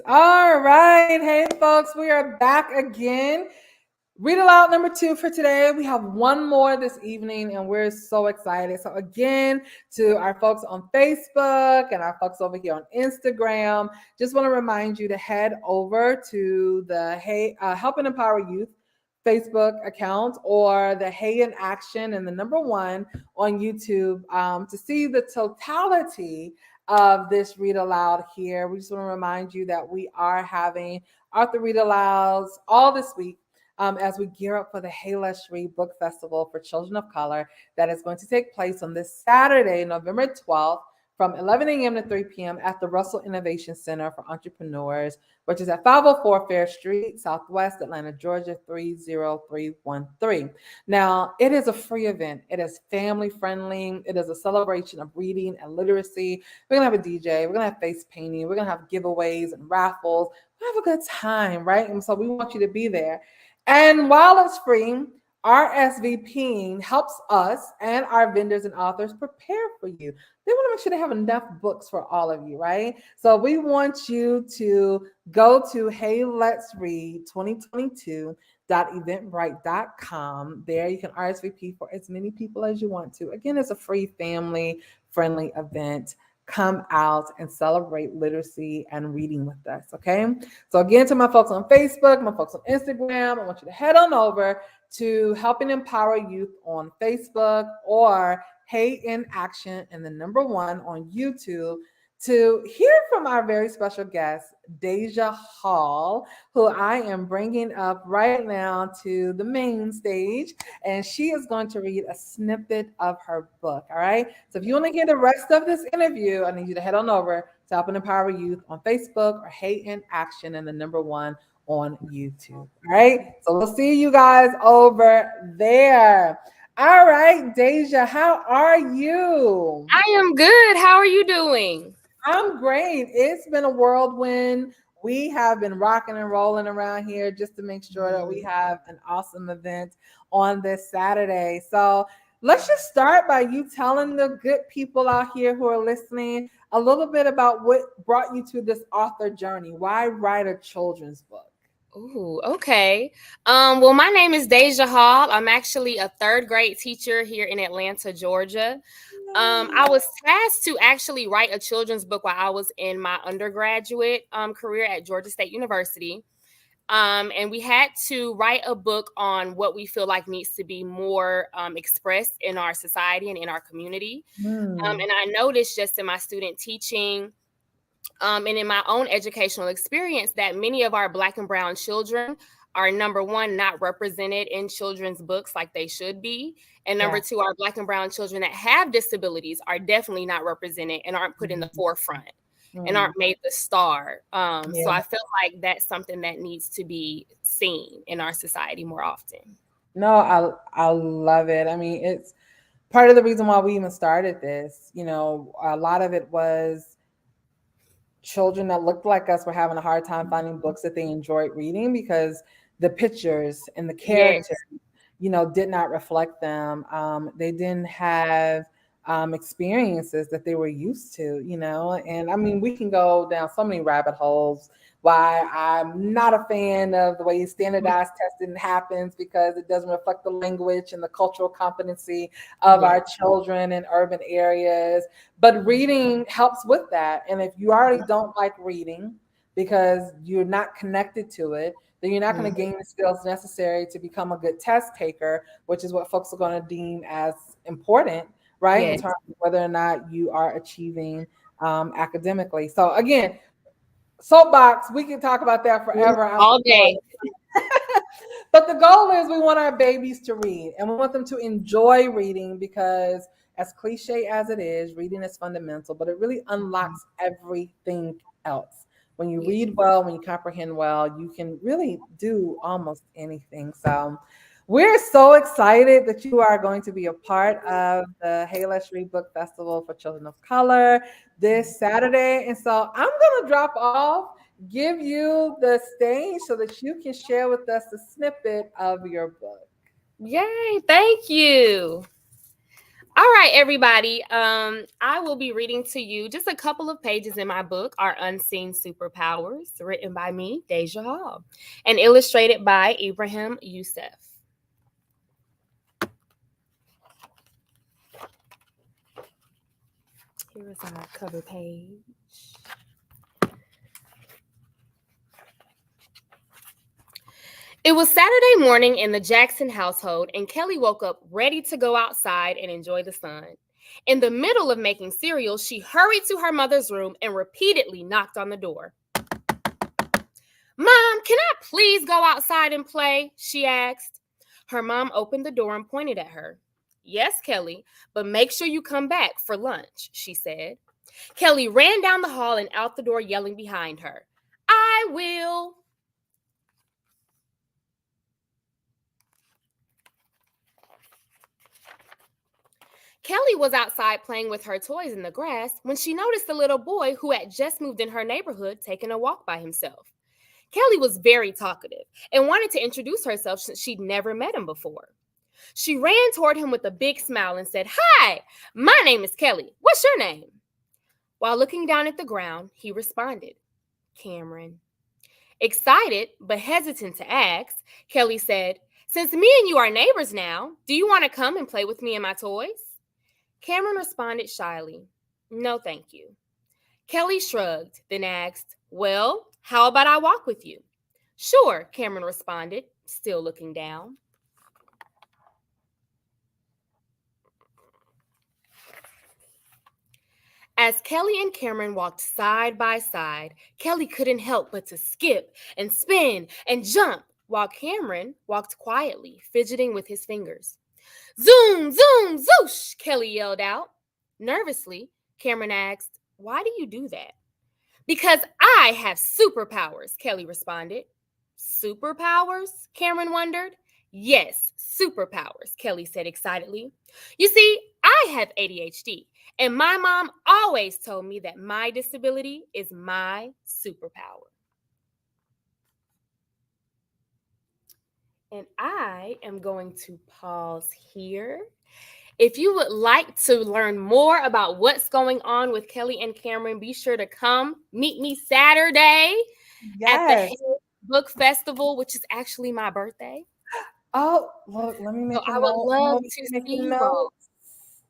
All right. Hey, folks, we are back again. Read aloud number 2 for today. We have one more this evening, and we're so excited. So, again, to our folks on Facebook and our folks over here on Instagram, just want to remind you to head over to the Help and Empower Youth Facebook account or the Hey in Action and the number 1 on YouTube to see the totality of this read aloud here. We just want to remind you that we are having Arthur Read Alouds all this week as we gear up for the Hey Let's Read Book Festival for Children of Color that is going to take place on this Saturday, November 12th, from 11 a.m. to 3 p.m. at the Russell Innovation Center for Entrepreneurs, which is at 504 Fair Street, Southwest Atlanta, Georgia, 30313. Now, it is a free event. It is family friendly. It is a celebration of reading and literacy. We're going to have a DJ. We're going to have face painting. We're going to have giveaways and raffles. We have a good time, right? And so we want you to be there. And while it's free, RSVPing helps us and our vendors and authors prepare for you. They want to make sure they have enough books for all of you, right? So we want you to go to Hey Let's Read 2022.eventbrite.com. There you can RSVP for as many people as you want to. Again, it's a free family-friendly event. Come out and celebrate literacy and reading with us, okay? So again, to my folks on Facebook, my folks on Instagram, I want you to head on over to Helping Empower Youth on Facebook or Hey in Action and the number 1 on YouTube to hear from our very special guest, Deja Hall, who I am bringing up right now to the main stage. And she is going to read a snippet of her book, all right? So if you want to hear the rest of this interview, I need you to head on over to Help and Empower Youth on Facebook or Hey in Action and the number 1 on YouTube, all right? So we'll see you guys over there. All right, Deja, how are you? I am good. How are you doing? I'm great. It's been a whirlwind. We have been rocking and rolling around here just to make sure that we have an awesome event on this Saturday. So let's just start by you telling the good people out here who are listening a little bit about what brought you to this author journey. Why write a children's book? Ooh, okay. Well, my name is Deja Hall. I'm actually a 3rd grade teacher here in Atlanta, Georgia. I was tasked to actually write a children's book while I was in my undergraduate career at Georgia State University. And we had to write a book on what we feel like needs to be more expressed in our society and in our community. And I noticed just in my student teaching and in my own educational experience that many of our Black and brown children are, number 1, not represented in children's books like they should be. And number 2, our Black and brown children that have disabilities are definitely not represented and aren't put in the forefront and aren't made the star. So I feel like that's something that needs to be seen in our society more often. No, I love it. I mean, it's part of the reason why we even started this. You know, a lot of it was children that looked like us were having a hard time finding books that they enjoyed reading because the pictures and the characters, did not reflect them. They didn't have experiences that they were used to, and I mean, we can go down so many rabbit holes why I'm not a fan of the way standardized testing happens because it doesn't reflect the language and the cultural competency of our children in urban areas. But reading helps with that. And if you already don't like reading because you're not connected to it, then you're not going to gain the skills necessary to become a good test taker, which is what folks are going to deem as important, right? In terms of whether or not you are achieving academically. So again, soapbox, we can talk about that forever. All day. But the goal is we want our babies to read and we want them to enjoy reading because as cliche as it is, reading is fundamental, but it really unlocks everything else. When you read well, when you comprehend well, you can really do almost anything. So we're so excited that you are going to be a part of the Hey Let's Read Book Festival for Children of Color this Saturday. And so I'm going to drop off, give you the stage so that you can share with us a snippet of your book. Yay, thank you. All right, everybody. I will be reading to you just a couple of pages in my book, Our Unseen Superpowers, written by me, Deja Hall, and illustrated by Ibrahim Youssef. Here is our cover page. It was Saturday morning in the Jackson household, and Kelly woke up ready to go outside and enjoy the sun. In the middle of making cereal, she hurried to her mother's room and repeatedly knocked on the door. "Mom, can I please go outside and play?" she asked. Her mom opened the door and pointed at her. "Yes, Kelly, but make sure you come back for lunch," she said. Kelly ran down the hall and out the door, yelling behind her, "I will." Kelly was outside playing with her toys in the grass when she noticed a little boy who had just moved in her neighborhood taking a walk by himself. Kelly was very talkative and wanted to introduce herself since she'd never met him before. She ran toward him with a big smile and said, "Hi, my name is Kelly. What's your name?" While looking down at the ground, he responded, "Cameron." Excited but hesitant to ask, Kelly said, "Since me and you are neighbors now, do you want to come and play with me and my toys?" Cameron responded shyly, "No, thank you." Kelly shrugged, then asked, "Well, how about I walk with you?" "Sure," Cameron responded, still looking down. As Kelly and Cameron walked side by side, Kelly couldn't help but to skip and spin and jump while Cameron walked quietly, fidgeting with his fingers. "Zoom, zoom, zoosh," Kelly yelled out. Nervously, Cameron asked, "Why do you do that?" "Because I have superpowers," Kelly responded. "Superpowers?" Cameron wondered. "Yes, superpowers," Kelly said excitedly. "You see, I have ADHD, and my mom always told me that my disability is my superpower." And I am going to pause here. If you would like to learn more about what's going on with Kelly and Cameron, be sure to come meet me Saturday at the Yes. Book Festival, which is actually my birthday. Oh, look, let me So make a I would note. I'm love gonna to make see a you all. note.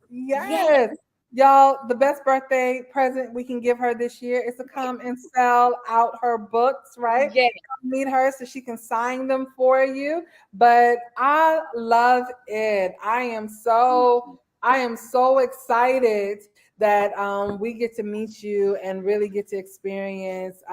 Yes. Yes. Y'all, the best birthday present we can give her this year is to come and sell out her books, right? Yes. Come meet her so she can sign them for you. But I love it. I am so excited that we get to meet you and really get to experience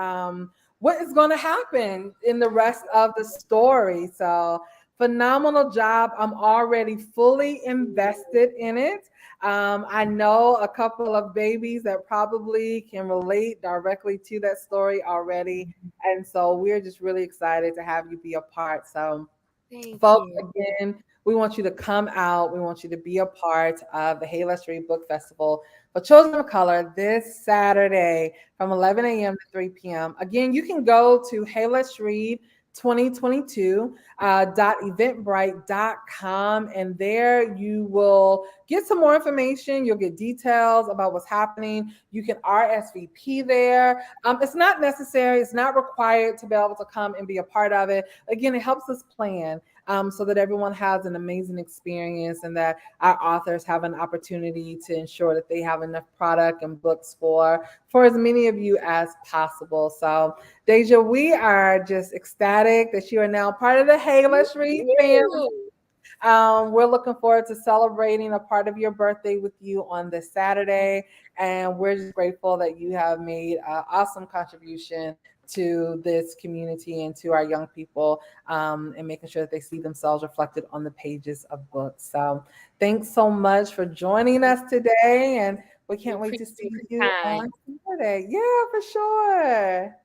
what is going to happen in the rest of the story. So phenomenal job. I'm already fully invested in it. I know a couple of babies that probably can relate directly to that story already. And so we're just really excited to have you be a part. So, Thank folks, you. again, we want you to come out. We want you to be a part of the Hey Let's Read Book Festival for Children of Color this Saturday from 11 a.m. to 3 p.m. Again, you can go to Hey Let's Read 2022 .eventbrite.com, and there you will get some more information. You'll get details about what's happening. You can RSVP there. It's not necessary, it's not required to be able to come and be a part of it. Again, it helps us plan so that everyone has an amazing experience and that our authors have an opportunity to ensure that they have enough product and books for as many of you as possible. So, Deja, we are just ecstatic that you are now part of the Hey Let's Read family. Ooh, We're looking forward to celebrating a part of your birthday with you on this Saturday. And we're just grateful that you have made an awesome contribution to this community and to our young people and making sure that they see themselves reflected on the pages of books. So thanks so much for joining us today. And we we can't wait to see appreciate the you time. on Saturday. Yeah, for sure.